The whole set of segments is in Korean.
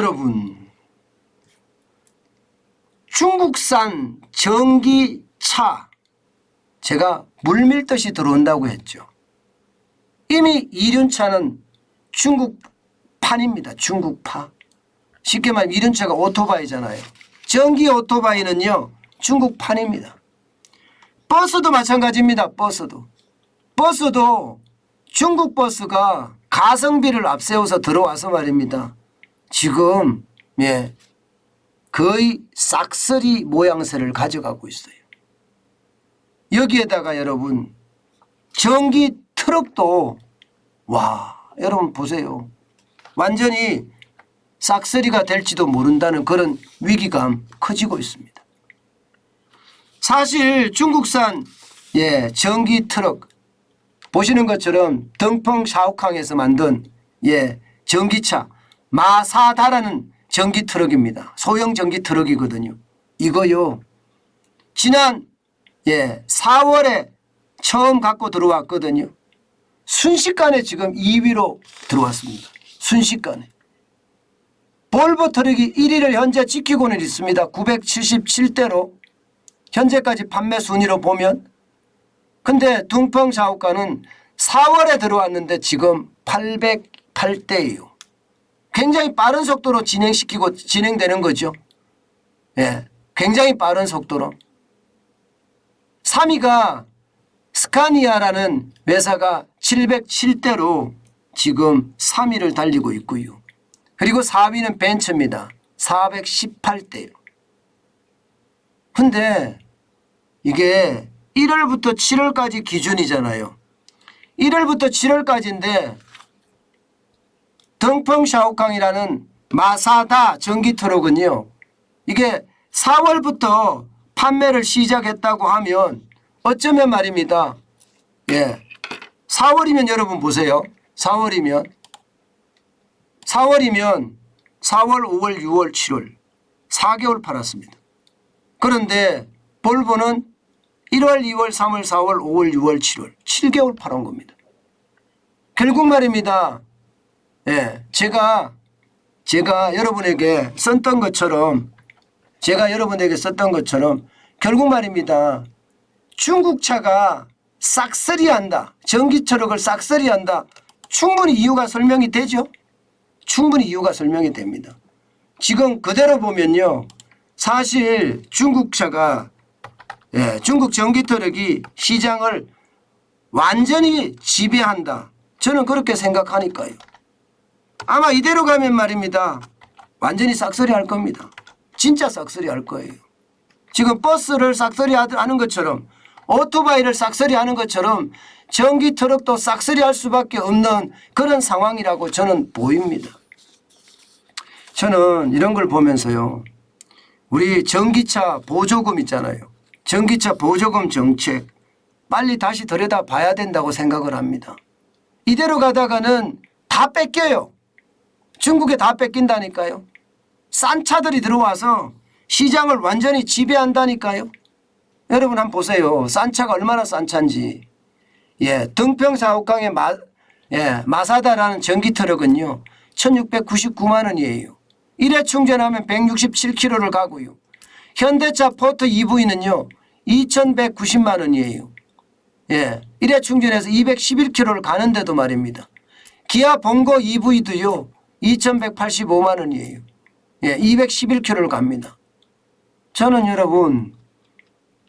여러분, 중국산 전기차 제가 물밀듯이 들어온다고 했죠. 이미 이륜차는 중국판입니다. 중국파. 쉽게 말하면 이륜차가 오토바이잖아요. 전기 오토바이는요 중국판입니다. 버스도 마찬가지입니다. 버스도 중국 버스가 가성비를 앞세워서 들어와서 말입니다. 지금 거의 싹쓸이 모양새를 가져가고 있어요. 여기에다가 여러분 전기 트럭도 여러분 보세요. 완전히 싹쓸이가 될지도 모른다는 그런 위기감 커지고 있습니다. 사실 중국산 전기 트럭 보시는 것처럼 덩펑 샤오캉에서 만든 전기차 마사다라는 전기 트럭입니다. 소형 전기 트럭이거든요. 이거요 지난 4월에 처음 갖고 들어왔거든요. 순식간에 지금 2위로 들어왔습니다. 순식간에. 볼보 트럭이 1위를 현재 지키고는 있습니다. 977대로 현재까지 판매 순위로 보면. 근데 둥펑 샤오카는 4월에 들어왔는데 지금 808대예요. 굉장히 빠른 속도로 진행되는 거죠. 굉장히 빠른 속도로. 3위가 스카니아라는 회사가 707대로 지금 3위를 달리고 있고요. 그리고 4위는 벤츠입니다. 418대요. 근데 이게 1월부터 7월까지 기준이잖아요. 1월부터 7월까지인데 덩펑 샤오캉이라는 마사다 전기 트럭은요. 이게 4월부터 판매를 시작했다고 하면 어쩌면 말입니다. 4월이면 여러분 보세요. 4월이면 4월, 5월, 6월, 7월 4개월 팔았습니다. 그런데 볼보는 1월, 2월, 3월, 4월, 5월, 6월, 7월 7개월 팔은 겁니다. 결국 말입니다. 제가 여러분에게 썼던 것처럼 결국 말입니다. 중국차가 싹쓸이한다. 전기 트럭을 싹쓸이한다. 충분히 이유가 설명이 되죠. 충분히 이유가 설명이 됩니다. 지금 그대로 보면요. 사실 중국차가 중국 전기 트럭이 시장을 완전히 지배한다. 저는 그렇게 생각하니까요. 아마 이대로 가면 말입니다. 완전히 싹쓸이 할 겁니다. 진짜 싹쓸이 할 거예요. 지금 버스를 싹쓸이 하는 것처럼 오토바이를 싹쓸이 하는 것처럼 전기 트럭도 싹쓸이 할 수밖에 없는 그런 상황이라고 저는 보입니다. 저는 이런 걸 보면서요. 우리 전기차 보조금 있잖아요. 전기차 보조금 정책 빨리 다시 들여다봐야 된다고 생각을 합니다. 이대로 가다가는 다 뺏겨요. 중국에 다 뺏긴다니까요. 싼 차들이 들어와서 시장을 완전히 지배한다니까요. 여러분 한번 보세요. 싼 차가 얼마나 싼 차인지. 덩펑 샤오캉의 마사다라는 전기 트럭은요. 1699만 원이에요. 1회 충전하면 167km를 가고요. 현대차 포트 EV는요. 2190만 원이에요. 1회 충전해서 211km를 가는데도 말입니다. 기아 봉고 EV도요. 2185만 원이에요. 211km를 갑니다. 저는 여러분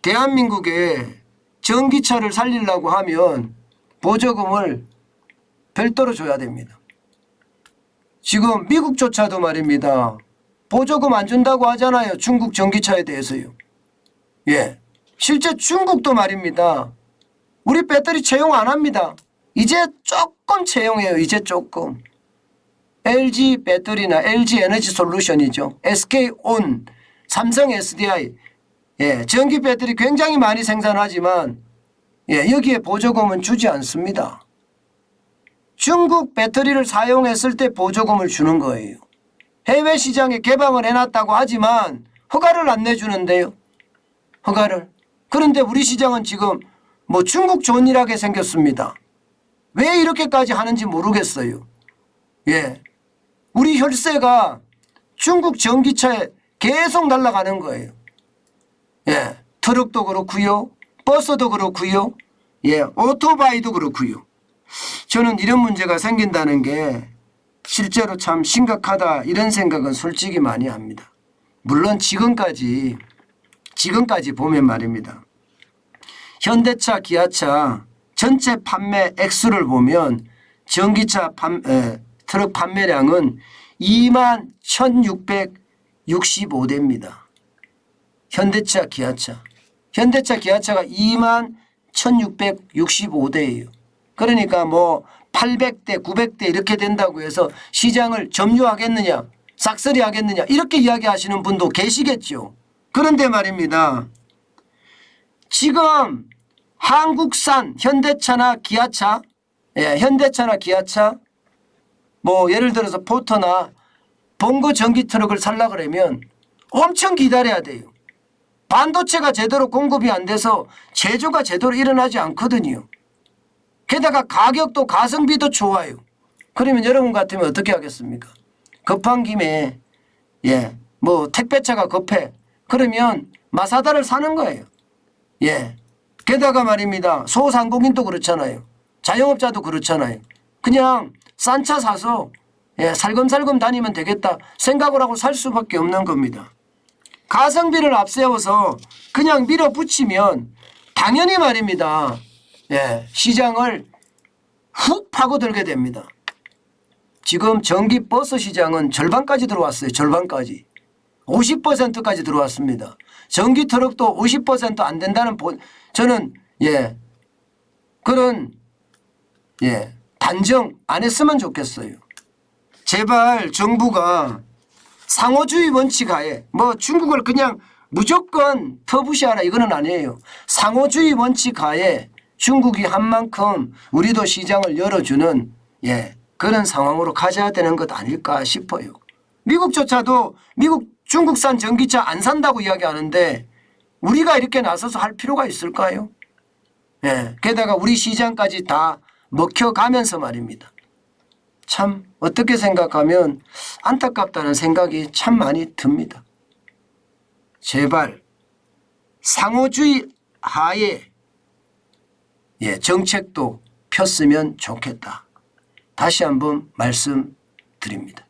대한민국에 전기차를 살리려고 하면 보조금을 별도로 줘야 됩니다. 지금 미국조차도 말입니다. 보조금 안 준다고 하잖아요. 중국 전기차에 대해서요. 실제 중국도 말입니다. 우리 배터리 채용 안 합니다. 이제 조금 채용해요. 이제 조금. LG 배터리나 LG 에너지 솔루션이죠. SK온, 삼성 SDI 전기 배터리 굉장히 많이 생산하지만 여기에 보조금은 주지 않습니다. 중국 배터리를 사용했을 때 보조금을 주는 거예요. 해외 시장에 개방을 해놨다고 하지만 허가를 안 내주는데요. 허가를. 그런데 우리 시장은 지금 중국 존이라게 생겼습니다. 왜 이렇게까지 하는지 모르겠어요. 우리 혈세가 중국 전기차에 계속 날아가는 거예요. 예, 트럭도 그렇고요. 버스도 그렇고요. 예, 오토바이도 그렇고요. 저는 이런 문제가 생긴다는 게 실제로 참 심각하다 이런 생각은 솔직히 많이 합니다. 물론 지금까지 보면 말입니다. 현대차, 기아차 전체 판매 액수를 보면 전기차 트럭 판매량은 21,665대입니다. 현대차, 기아차. 현대차, 기아차가 21,665대예요. 그러니까 뭐 800대, 900대 이렇게 된다고 해서 시장을 점유하겠느냐, 싹쓸이 하겠느냐 이렇게 이야기하시는 분도 계시겠죠. 그런데 말입니다. 지금 한국산 현대차나 기아차, 현대차나 기아차, 뭐 예를 들어서 포터나 봉고 전기 트럭을 살라 그러면 엄청 기다려야 돼요. 반도체가 제대로 공급이 안 돼서 제조가 제대로 일어나지 않거든요. 게다가 가격도 가성비도 좋아요. 그러면 여러분 같으면 어떻게 하겠습니까? 급한 김에 뭐 택배차가 급해. 그러면 마사다를 사는 거예요. 게다가 말입니다. 소상공인도 그렇잖아요. 자영업자도 그렇잖아요. 그냥 싼 차 사서 살금살금 다니면 되겠다 생각을 하고 살 수밖에 없는 겁니다. 가성비를 앞세워서 그냥 밀어붙이면 당연히 말입니다. 시장을 훅 파고들게 됩니다. 지금 전기버스 시장은 절반까지 들어왔어요. 절반까지. 50%까지 들어왔습니다. 전기트럭도 50% 안 된다는 저는 그런 단정 안 했으면 좋겠어요. 제발 정부가 상호주의 원칙 하에 뭐 중국을 그냥 무조건 터부시하라 이거는 아니에요. 상호주의 원칙 하에 중국이 한 만큼 우리도 시장을 열어주는 그런 상황으로 가져야 되는 것 아닐까 싶어요. 미국조차도 중국산 전기차 안 산다고 이야기하는데 우리가 이렇게 나서서 할 필요가 있을까요? 게다가 우리 시장까지 다 먹혀가면서 말입니다. 참 어떻게 생각하면 안타깝다는 생각이 참 많이 듭니다. 제발 상호주의 하에 정책도 폈으면 좋겠다. 다시 한번 말씀드립니다.